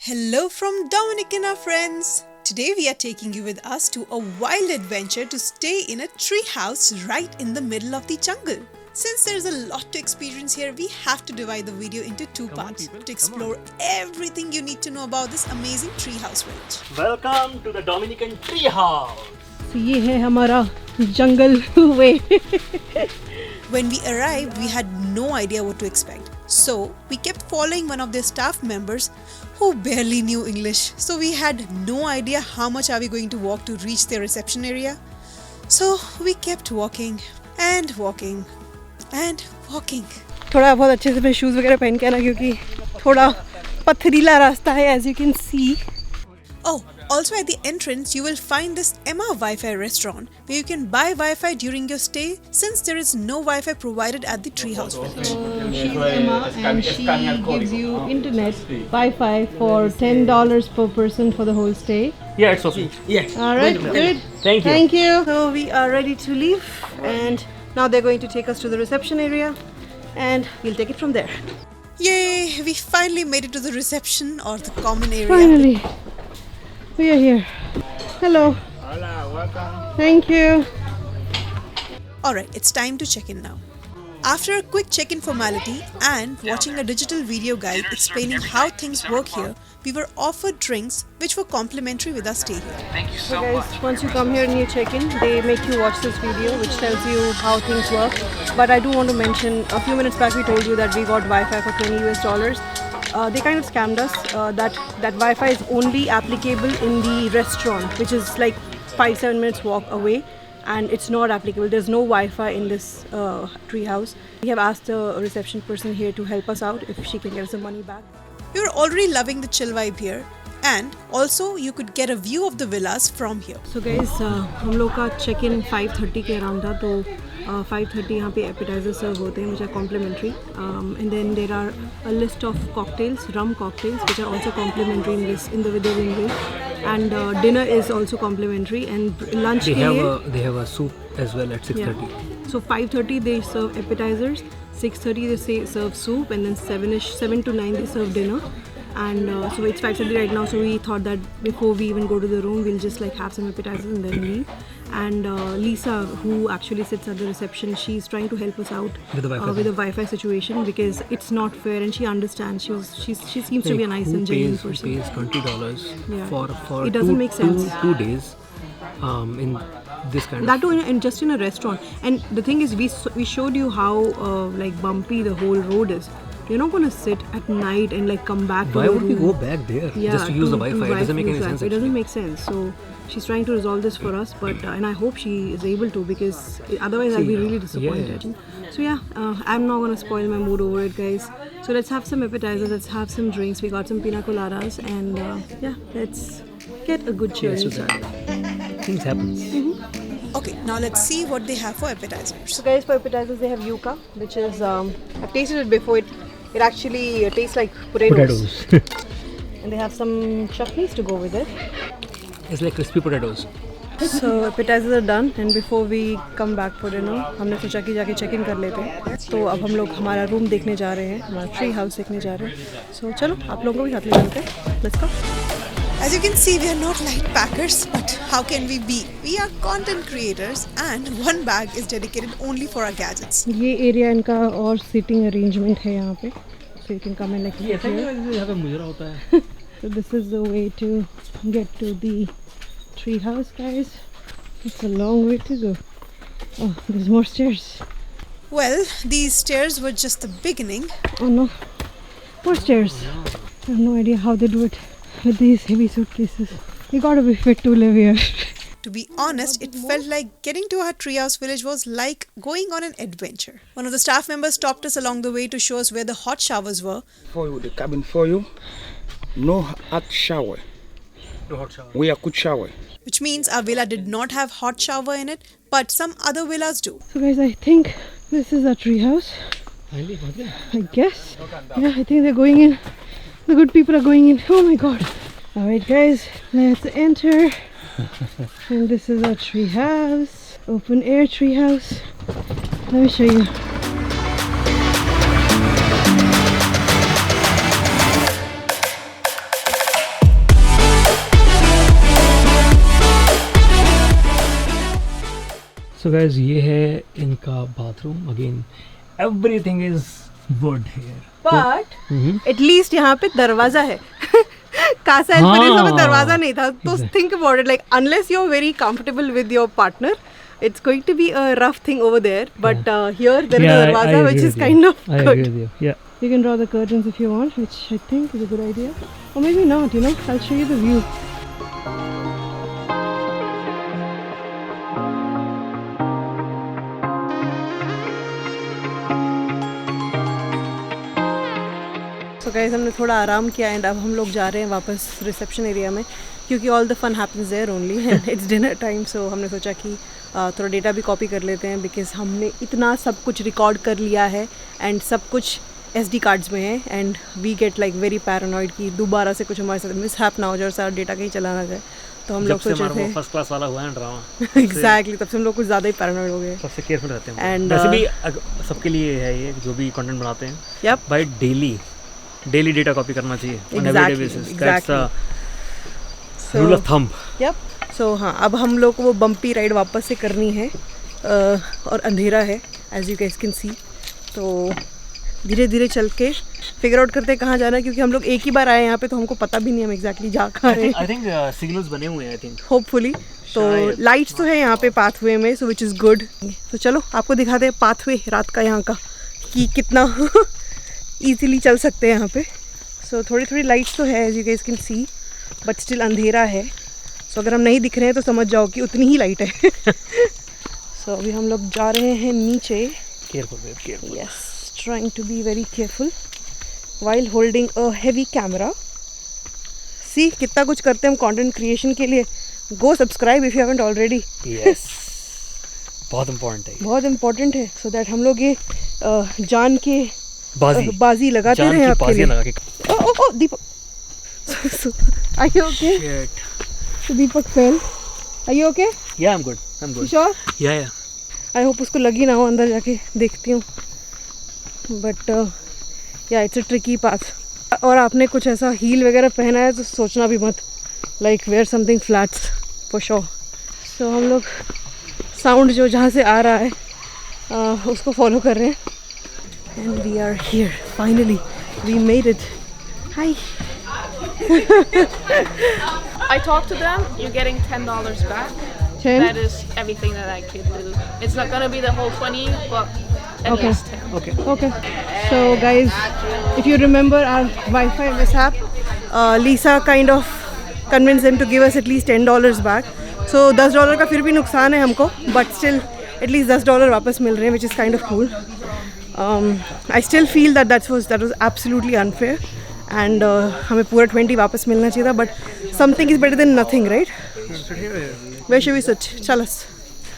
Hello from Dominic and our friends. Today we are taking you with us to a wild adventure to stay in a tree house right in the middle of the jungle. Since there's a lot to experience here, we have to divide the video into two parts to explore everything you need to know about this amazing tree house village. Welcome to the Dominican tree house. So ये है हमारा jungle way. When we arrived, we had no idea what to expect. So we kept following one of their staff members who barely knew English. So we had no idea how much are we going to walk to reach their reception area. So we kept walking and walking and walking. थोड़ा बहुत अच्छे से अपने shoes वगैरह पहन के आना क्योंकि थोड़ा पथरीला रास्ता है as you can see. Oh, also at the entrance you will find this Emma Wi-Fi restaurant where you can buy Wi-Fi during your stay since there is no Wi-Fi provided at the treehouse village. She's Emma and she gives you internet Wi-Fi for $10 per person for the whole stay. Yeah, it's okay. Yes. All right, good. Thank you. Thank you. So we are ready to leave and now they're going to take us to the reception area and we'll take it from there. Yay! We finally made it to the reception or the common area. Finally, we are here. Hello. Hola, welcome. Thank you. Alright, it's time to check in now. After a quick check-in formality and watching a digital video guide explaining how things work here, we were offered drinks which were complimentary with our stay here. So guys, once you come here and you check in, they make you watch this video which tells you how things work. But I do want to mention, a few minutes back we told you that we got Wi-Fi for $20. They kind of scammed us. That Wi-Fi is only applicable in the restaurant, which is like 5-7 minutes walk away. And it's not applicable. There's no Wi-Fi in this tree house. We have asked the reception person here to help us out if she can get us the money back. We were already loving the chill vibe here and also you could get a view of the villas from here. So guys, हम लोग का check-in 5:30 के around था तो 5:30 यहाँ पे appetizers serve होते हैं which are complimentary and then there are a list of cocktails, rum cocktails which are also complimentary in the room way and dinner is also complimentary and lunch They के लिए they have a soup as well at 6:30. So 5:30 they serve appetizers, 6:30 they serve soup and then 7 to 9 they serve dinner. And so it's 5:30 right now, so we thought that before we even go to the room, we'll just like have some appetizers and then leave. And Lisa, who actually sits at the reception, she's trying to help us out With the Wi-Fi. with the Wi-Fi situation because it's not fair, and she understands. She seems to be a nice and genuine person. Who pays $20 Yeah. for It doesn't make sense. two days in this kind That of... too just in a restaurant. And the thing is, we showed you how like bumpy the whole road is. You're not gonna sit at night and like come back to Why your would we room. go back there just to use the Wi-Fi? It doesn't make any sense. It doesn't make sense. So she's trying to resolve this for us, but and I hope she is able to because otherwise I'll be really disappointed. Yeah. So yeah, I'm not gonna spoil my mood over it, guys. So let's have some appetizers. Let's have some drinks. We got some pina coladas, and yeah, let's get a good chill. So that things happen. Okay, now let's see what they have for appetizers. So guys, for appetizers they have yuca, which is I've tasted it before. It actually tastes like potatoes. And they have some chutneys to go with it. It's like crispy potatoes. So appetizers are done and before we come back for dinner, हमने सोचा कि जाके check in कर लेते हैं. तो अब हम लोग हमारा रूम देखने जा रहे हैं, हमारा ट्री हाउस देखने जा रहे हैं. So चलो आप लोगों को भी साथ ले चलते हैं. Let's go. As you can see, we are not light packers, but how can we be? We are content creators and one bag is dedicated only for our gadgets. ये area इनका और seating arrangement है यहाँ पे. So you can come and like sit here. यहाँ पे मुजरा होता है. So this is the way to get to the tree house, guys. It's a long way to go. Oh, there's more stairs. Well, these stairs were just the beginning. Oh no, more stairs. I have no idea how they do it with these heavy suitcases. You gotta be fit to live here. To be honest, it felt like getting to our treehouse village was like going on an adventure. One of the staff members stopped us along the way to show us where the hot showers were. For you, the cabin for you. No hot shower. No hot shower. We are good shower. Which means our villa did not have hot shower in it, but some other villas do. So guys, I think this is our tree house. I guess. Yeah, I think they're going in. The good people are going in. Oh my god. Alright guys, let's enter. And this is our tree house. Open air tree house. Let me show you. So guys, ये है इनका bathroom. Again, everything is wood here. But at least यहाँ पे दरवाजा है. Casa Esperanza में दरवाजा नहीं था. तो think about it, like unless you're very comfortable with your partner, it's going to be a rough thing over there. But here there is a darwaza which is kind of I good. agree with you. Yeah. You can draw the curtains if you want, which I think is a good idea. Or maybe not, you know. I'll show you the view. So guys, हमने थोड़ा आराम किया and अब हम लोग जा रहे हैं वापस रिसेप्शन एरिया में क्योंकि all the fun happens there only and it's dinner time. So हमने सोचा कि थोड़ा डेटा भी कॉपी कर लेते हैं बिकॉज हमने इतना सब कुछ रिकॉर्ड कर लिया है एंड सब कुछ SD कार्ड्स में है and we get like very paranoid कि दोबारा से कुछ हमारे साथ मिस हैप ना हो जाए और सारा डेटा कहीं चला ना जाए. तो हम लोग सोच रहे थे फर्स्ट क्लास वाला हुआ है ड्रामा. एग्जैक्टली तब से हम लोग कुछ ज़्यादा ही पैरानॉइड हो गए. सबसे केयरफुल रहते हैं. एंड वैसे भी सबके लिए है ये जो भी कंटेंट बनाते हैं. यप भाई डेली डेटा कॉपी करना चाहिए on everyday basis. That's the rule of thumb. Yup. So हाँ, अब हम लोग को वो बम्पी राइड वापस से करनी है और अंधेरा है as you guys can see. तो धीरे धीरे चल के फिगर आउट करते हैं कहाँ जाना है क्योंकि हम लोग एक ही बार आए यहाँ पे तो हमको पता भी नहीं हम एग्जैक्टली जा कहाँ रहे हैं. I think signals बने हुए हैं आई थिंक. होपफुली. तो लाइट्स तो है यहाँ पे पाथवे में सो विच इज़ गुड. तो चलो आपको दिखाते हैं पाथवे रात का यहाँ का कि कितना ईजीली चल सकते हैं यहाँ पे. सो थोड़ी थोड़ी लाइट्स तो है as you guys can see but still अंधेरा है. सो अगर हम नहीं दिख रहे हैं तो समझ जाओ कि उतनी ही लाइट है. सो अभी हम लोग जा रहे हैं नीचे. Careful. Yes, trying to be very careful while holding a heavy camera. See कितना कुछ करते हैं हम कंटेंट क्रिएशन के लिए. Go subscribe if you haven't already. Yes. बहुत इम्पोर्टेंट है. बहुत इम्पोर्टेंट है so that हम लोग ये जान के बाजी लगाते जान रहे की आपके बाजी लिए. लगा के. Oh Deepak. Are you okay? Shit. So Deepak fell. Are you okay? Yeah, I'm good. You sure? Yeah. I hope उसको लगी ना हो. अंदर जाके देखती हूँ. बट या इट्स अ ट्रिकी पाथ. और आपने कुछ ऐसा हील वगैरह पहना है तो सोचना भी मत. Like where something flats for sure. So हम लोग साउंड जो जहाँ से आ रहा है उसको फॉलो कर रहे हैं. And we are here finally. We made it. Hi. I talked to them, you're getting $10 back. 10? That is everything that I could do. It's not going to be the whole 20, but at Okay. least 10. Okay. So guys, if you remember our Wi-Fi mishap, Lisa kind of convinced them to give us at least $10 back. So $10 का फिर भी नुकसान है हमको, but still at least $10 वापस मिल रहे हैं, which is kind of cool. I still feel that was absolutely unfair. And हमें पूरा 20 वापस मिलना चाहिए था, but something is better than nothing, right? Where should we sit? Chal us.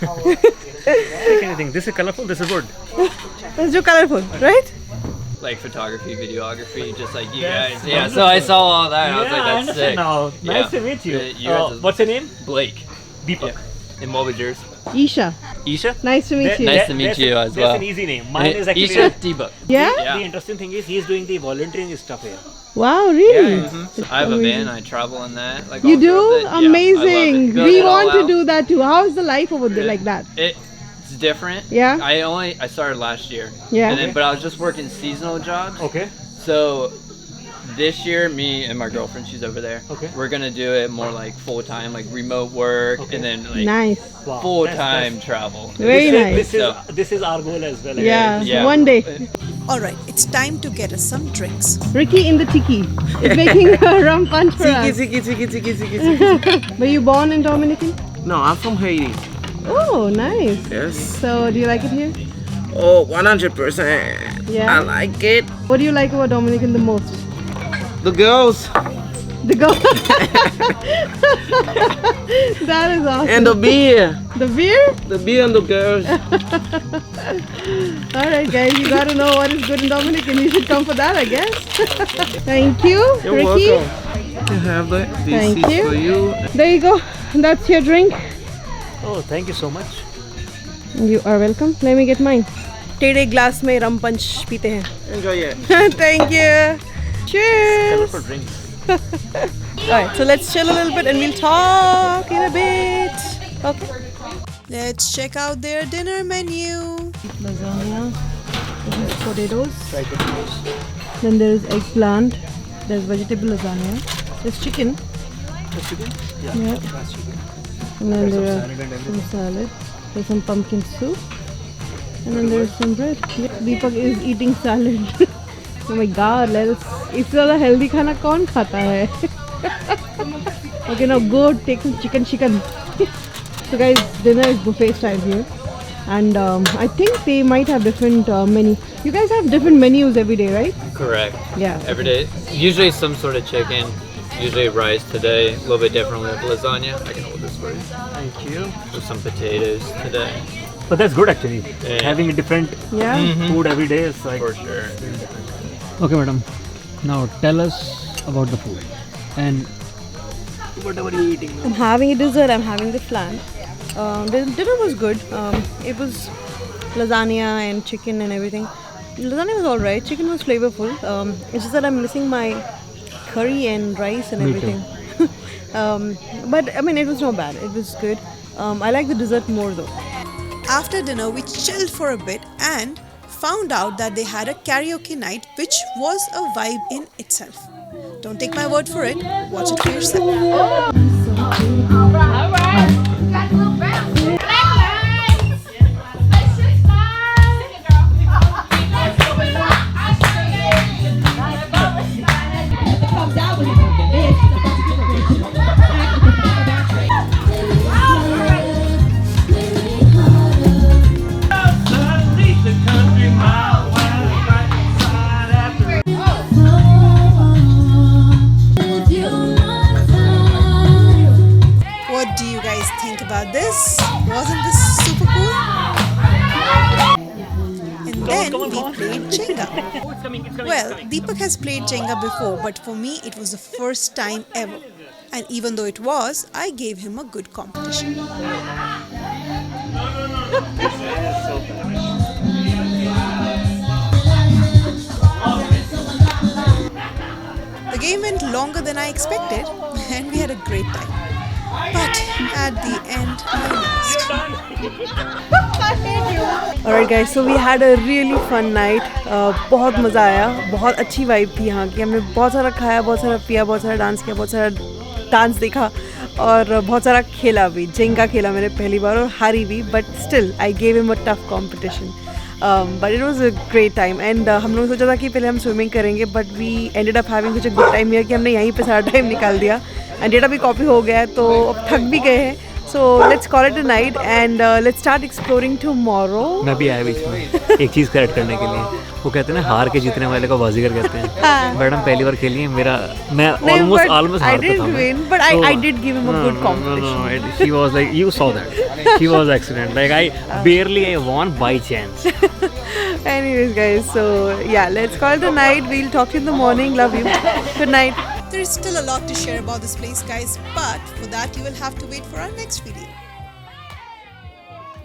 Take anything. This is colorful. This is wood. Let's do colorful, right? Like photography, videography, just like you guys. Yeah, so I saw all that and I was like, that's sick. Now. Nice Yeah. to meet you. Yours is What's your name? Blake. Deepak. Yeah. In Mobajers. Isha. Isha. Nice to meet you. Nice to meet you as well. That's an easy name. Mine is actually. Isha Deepak. Yeah? Yeah. The interesting thing is he's doing the volunteering stuff here. Wow, really? So I have a van. I travel in that. Like You all do? throughout the- yeah, I love Amazing. it. Build We it all want to out. do that too. How is the life over there like that? It's different. Yeah? I started last year. Yeah. And then, but I was just working seasonal jobs. Okay. So this year, me and my girlfriend, she's over there. Okay. We're gonna do it more like full time, like remote work, Okay. and then like Nice. Wow. full That's- time travel. Very nice. This is our goal as well. Yeah, Yeah. one day. Alright, it's time to get us some drinks. Ricky in the tiki is making a rum punch for us. Were you born in Dominican? No, I'm from Haiti. Oh, nice. Yes. So, do you like it here? Oh, 100%. Yeah. I like it. What do you like about Dominican the most? The girls The girl. That is awesome. and the beer. The beer? The beer and the girls. Alright guys, you gotta know what is good in Dominican. You should come for that, I guess. Thank you, You're Ricky. welcome. You have that. This Thank is you. for you. There you go. That's your drink. Oh, thank you so much. You are welcome. Let me get mine. टेढ़े glass में रम पंच पीते हैं. Enjoy it. Thank you. Cheers. Colorful drinks. Alright, so let's chill a little bit and we'll talk in a bit. Okay. Let's check out their dinner menu. Lasagna. This is potatoes. Then there is eggplant. There's vegetable lasagna. There's chicken. Yeah. And then there are some salad. There's some pumpkin soup. And then there's some bread. Yeah. Deepak is eating salad. Oh my god, let's. इससे ज़्यादा healthy खाना कौन खाता है? Okay, now go take some chicken. So guys, dinner is buffet style here. And I think they might have different menu. You guys have different menus every day, right? Correct. Yeah. Every day. Usually some sort of chicken. Usually rice today. A little bit different with lasagna. I can hold this for you. Thank you. With some potatoes today. But that's good actually. Yeah. Having a different Yeah. food every day is like. For sure. Okay, madam. Now tell us about the food and Whatever you're eating. I'm having a dessert. I'm having the flan. The dinner was good. It was lasagna and chicken and everything. Lasagna was alright. Chicken was flavorful. It's just that I'm missing my curry and rice and Me everything. But I mean, it was not bad. It was good. I like the dessert more though. After dinner, we chilled for a bit and found out that they had a karaoke night, which was a vibe in itself. Don't take my word for it, watch it for yourself. What do you guys think about this? Wasn't this super cool? And then we played Jenga. Well, Deepak has played Jenga before, but for me it was the first time ever. And even though it was, I gave him a good competition. The game went longer than I expected, and we had a great time. But at the end, I lost. Alright guys, so we had a really fun night. बहुत मज़ा आया, बहुत अच्छी vibe थी यहाँ की. हमने बहुत सारा खाया, बहुत सारा पिया, बहुत सारा डांस किया, बहुत सारा डांस देखा और बहुत सारा खेला भी. जेंगा खेला मैंने पहली बार और हारी भी, but still I gave him a tough competition. But it was a great time and हम लोग सोचा था कि पहले हम स्विमिंग करेंगे, but we ended up having such a good time here कि हमने यहीं पे सारा टाइम निकाल दिया. And डेटा भी कॉपी हो गया है तो अब थक भी गए हैं. So let's call it a night and let's start exploring tomorrow. मैं भी आया बीच में एक चीज़ करेक्ट करने के लिए. वो कहते हैं ना हार के जीतने वाले को बाजीगर कहते हैं. मैडम पहली बार खेली है मैं almost I हारता didn't था. win, but I did give him a good competition. No, she was like, you saw that. She was excellent. Like I won by chance. Anyways guys, so yeah, let's call it a night. We'll talk to you in the morning. Love you. Good night. There is still a lot to share about this place, guys, but for that you will have to wait for our next video.